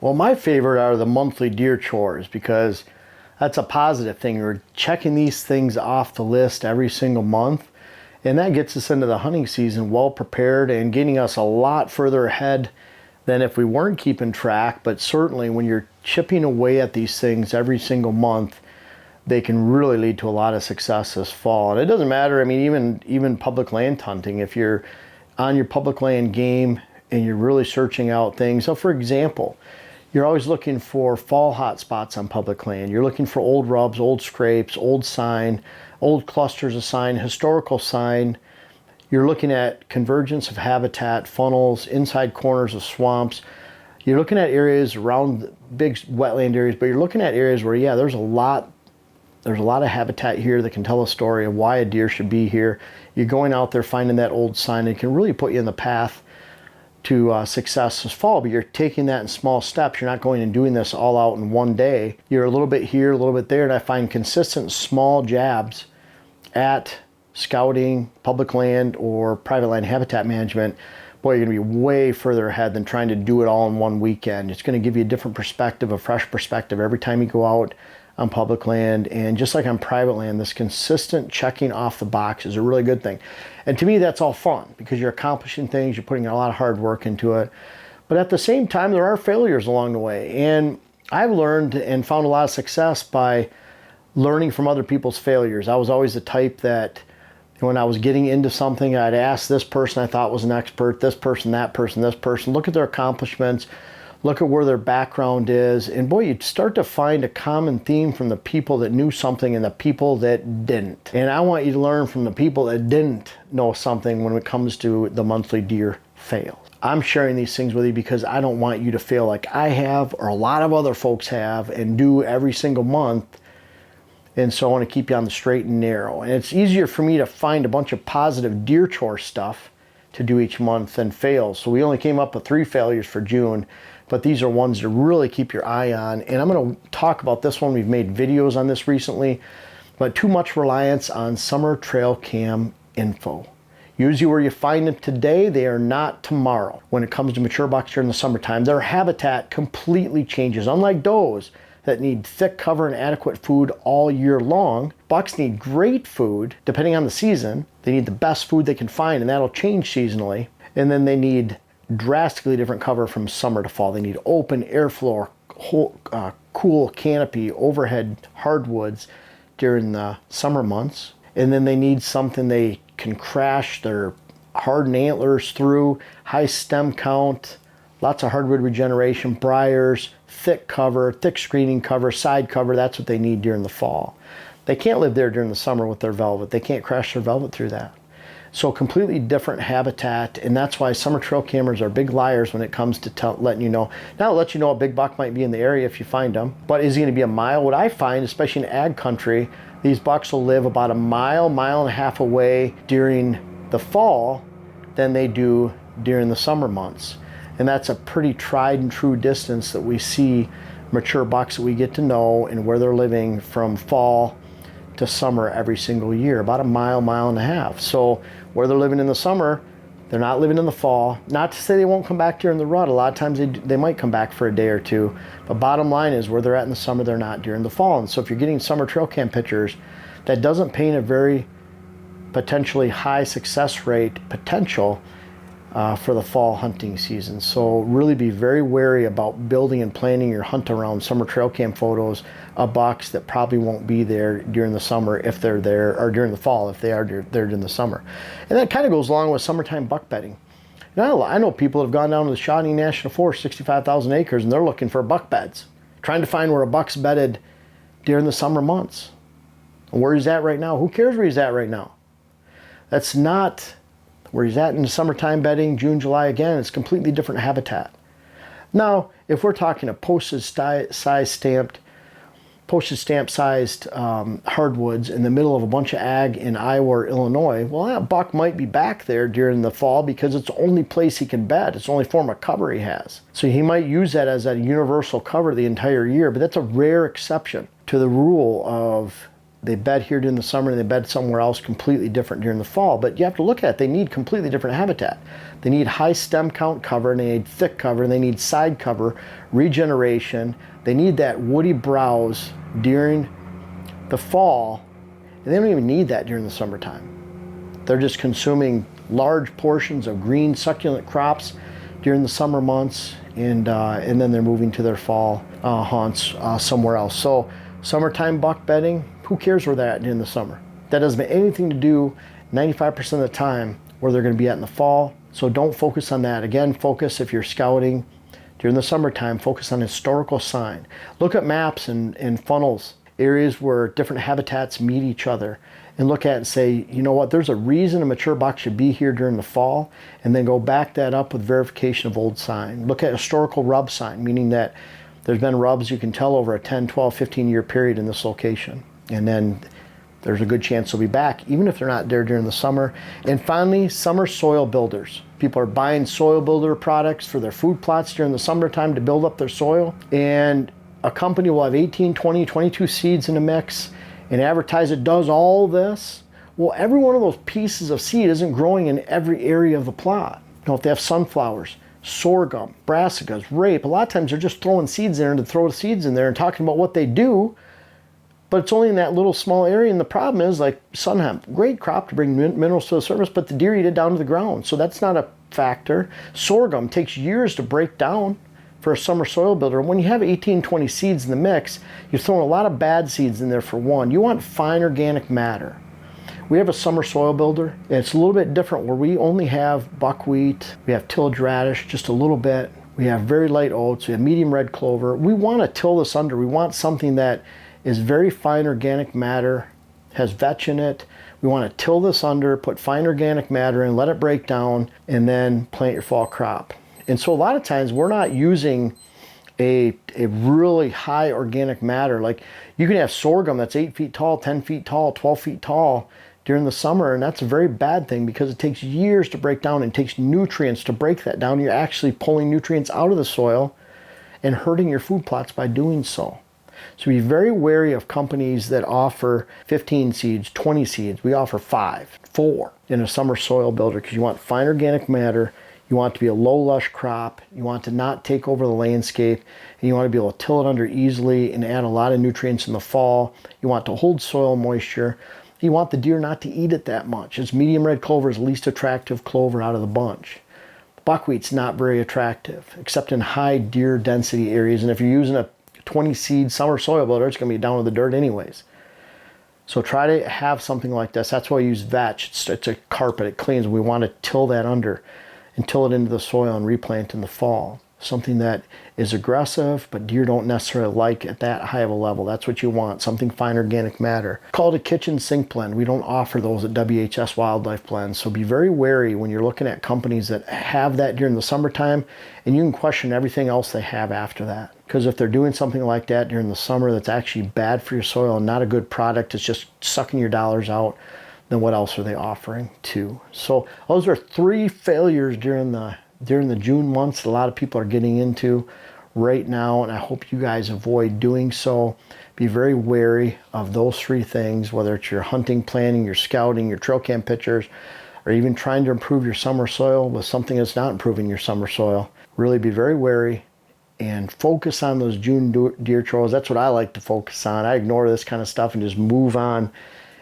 Well, my favorite are the monthly deer chores because that's a positive thing. We're checking these things off the list every single month, and that gets us into the hunting season well prepared and getting us a lot further ahead than if we weren't keeping track. But certainly when you're chipping away at these things every single month, they can really lead to a lot of success this fall. And it doesn't matter, I mean, even public land hunting, if you're on your public land game and you're really searching out things. So for example, you're always looking for fall hotspots on public land. You're looking for old rubs, old scrapes, old sign, old clusters of sign, historical sign. You're looking at convergence of habitat, funnels, inside corners of swamps. You're looking at areas around big wetland areas, but you're looking at areas where, yeah, there's a lot of habitat here that can tell a story of why a deer should be here. You're going out there finding that old sign, and it can really put you in the path to success this fall, but you're taking that in small steps. You're not going and doing this all out in one day. You're a little bit here, a little bit there, and I find consistent small jabs at scouting, public land, or private land habitat management. Boy, you're gonna be way further ahead than trying to do it all in one weekend. It's gonna give you a different perspective, a fresh perspective every time you go out on public land. And just like on private land, this consistent checking off the box is a really good thing. And to me, that's all fun because you're accomplishing things, you're putting a lot of hard work into it. But at the same time, there are failures along the way. And I've learned and found a lot of success by learning from other people's failures. I was always the type that when I was getting into something, I'd ask this person I thought was an expert, this person, that person, this person, look at their accomplishments, look at where their background is, and boy, you'd start to find a common theme from the people that knew something and the people that didn't. And I want you to learn from the people that didn't know something when it comes to the monthly deer fails. I'm sharing these things with you because I don't want you to fail like I have or a lot of other folks have and do every single month. And so I want to keep you on the straight and narrow. And it's easier for me to find a bunch of positive deer chore stuff to do each month than fails. So we only came up with 3 failures for June, but these are ones to really keep your eye on. And I'm going to talk about this one. We've made videos on this recently, but too much reliance on summer trail cam info. Usually where you find them today, they are not tomorrow. When it comes to mature bucks during the summertime, their habitat completely changes. Unlike does that need thick cover and adequate food all year long, bucks need great food depending on the season. They need the best food they can find, and that'll change seasonally. And then they need drastically different cover from summer to fall. They need open airflow, cool canopy, overhead hardwoods during the summer months. And then they need something they can crash their hardened antlers through, high stem count, lots of hardwood regeneration, briars, thick cover, thick screening cover, side cover. That's what they need during the fall. They can't live there during the summer with their velvet. They can't crash their velvet through that. So completely different habitat, and that's why summer trail cameras are big liars when it comes to letting you know. Now it'll let you know a big buck might be in the area if you find them, but is he gonna be a mile? What I find, especially in ag country, these bucks will live about a mile, mile and a half away during the fall than they do during the summer months. And that's a pretty tried and true distance that we see mature bucks that we get to know and where they're living from fall to summer every single year, about a mile, mile and a half. So where they're living in the summer, they're not living in the fall. Not to say they won't come back during the rut. A lot of times they might come back for a day or two. But bottom line is where they're at in the summer, they're not during the fall. And so if you're getting summer trail cam pictures, that doesn't paint a very potentially high success rate potential for the fall hunting season. So really be very wary about building and planning your hunt around summer trail cam photos of bucks that probably won't be there during the summer if they're there, or during the fall if they are there during the summer. And that kind of goes along with summertime buck bedding. Now I know people that have gone down to the Shawnee National Forest, 65,000 acres, and they're looking for buck beds, trying to find where a buck's bedded during the summer months. And where he's at right now, who cares where he's at right now? That's not where he's at in the summertime bedding, June, July. Again, it's completely different habitat. Now, if we're talking a postage stamp sized hardwoods in the middle of a bunch of ag in Iowa or Illinois, well, that buck might be back there during the fall because it's the only place he can bed. It's the only form of cover he has. So he might use that as a universal cover the entire year, but that's a rare exception to the rule of they bed here during the summer and they bed somewhere else completely different during the fall. But you have to look at it, they need completely different habitat. They need high stem count cover, and they need thick cover, and they need side cover, regeneration. They need that woody browse during the fall, and they don't even need that during the summertime. They're just consuming large portions of green succulent crops during the summer months, and then they're moving to their fall haunts somewhere else. So summertime buck bedding, who cares where they're at during the summer? That doesn't have anything to do 95% of the time where they're going to be at in the fall. So don't focus on that. Again, focus, if you're scouting during the summertime, focus on historical sign. Look at maps and funnels, areas where different habitats meet each other, and look at it and say, you know what, there's a reason a mature buck should be here during the fall, and then go back that up with verification of old sign. Look at historical rub sign, meaning that there's been rubs you can tell over a 10, 12, 15 year period in this location. And then there's a good chance they'll be back, even if they're not there during the summer. And finally, summer soil builders. People are buying soil builder products for their food plots during the summertime to build up their soil. And a company will have 18, 20, 22 seeds in a mix and advertise it does all this. Well, every one of those pieces of seed isn't growing in every area of the plot. You know, if they have sunflowers, sorghum, brassicas, rape, a lot of times they're just throwing seeds in there to throw seeds in there and talking about what they do, but it's only in that little small area. And the problem is, like sun hemp, great crop to bring minerals to the surface, but the deer eat it down to the ground. So that's not a factor. Sorghum takes years to break down for a summer soil builder. When you have 18, 20 seeds in the mix, you're throwing a lot of bad seeds in there for one. You want fine organic matter. We have a summer soil builder, and it's a little bit different where we only have buckwheat, we have tillage radish, just a little bit. We have very light oats, we have medium red clover. We want to till this under. We want something that is very fine organic matter, has vetch in it. We want to till this under, put fine organic matter in, let it break down, and then plant your fall crop. And so a lot of times we're not using a really high organic matter. Like you can have sorghum that's 8 feet tall, 10 feet tall, 12 feet tall during the summer, and that's a very bad thing because it takes years to break down and takes nutrients to break that down. You're actually pulling nutrients out of the soil and hurting your food plots by doing so. So be very wary of companies that offer 15 seeds, 20 seeds. We offer 5, 4 in a summer soil builder because you want fine organic matter. You want it to be a low lush crop. You want to not take over the landscape, and you want to be able to till it under easily and add a lot of nutrients in the fall. You want to hold soil moisture. You want the deer not to eat it that much. It's medium red clover is the least attractive clover out of the bunch. Buckwheat's not very attractive, except in high deer density areas. And if you're using a 20 seed summer soil builder, it's going to be down with the dirt anyways. So try to have something like this. That's why I use vetch. It's a carpet, it cleans. We want to till that under and till it into the soil and replant in the fall. Something that is aggressive, but deer don't necessarily like at that high of a level. That's what you want, something fine organic matter. Call it a kitchen sink blend. We don't offer those at WHS Wildlife Blends. So be very wary when you're looking at companies that have that during the summertime, and you can question everything else they have after that. Because if they're doing something like that during the summer that's actually bad for your soil and not a good product, it's just sucking your dollars out, then what else are they offering too? So those are 3 failures during the June months that a lot of people are getting into right now, and I hope you guys avoid doing so. Be very wary of those 3 things, whether it's your hunting, planning, your scouting, your trail cam pictures, or even trying to improve your summer soil with something that's not improving your summer soil. Really be very wary and focus on those June deer chores. That's what I like to focus on. I ignore this kind of stuff and just move on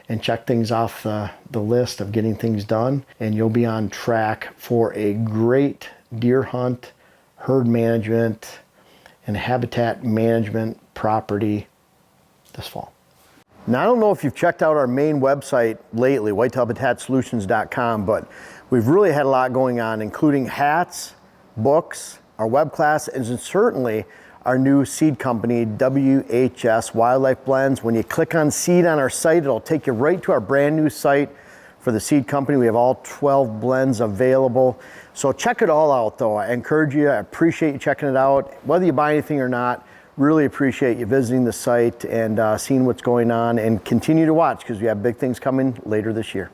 and check things off the list of getting things done, and you'll be on track for a great deer hunt, herd management, and habitat management property this fall. Now, I don't know if you've checked out our main website lately, whitetailhabitatsolutions.com, but we've really had a lot going on, including hats, books, our web class, and certainly our new seed company, WHS Wildlife Blends. When you click on seed on our site, it'll take you right to our brand new site for the seed company. We have all 12 blends available. So check it all out though. I encourage you, I appreciate you checking it out. Whether you buy anything or not, really appreciate you visiting the site and seeing what's going on, and continue to watch because we have big things coming later this year.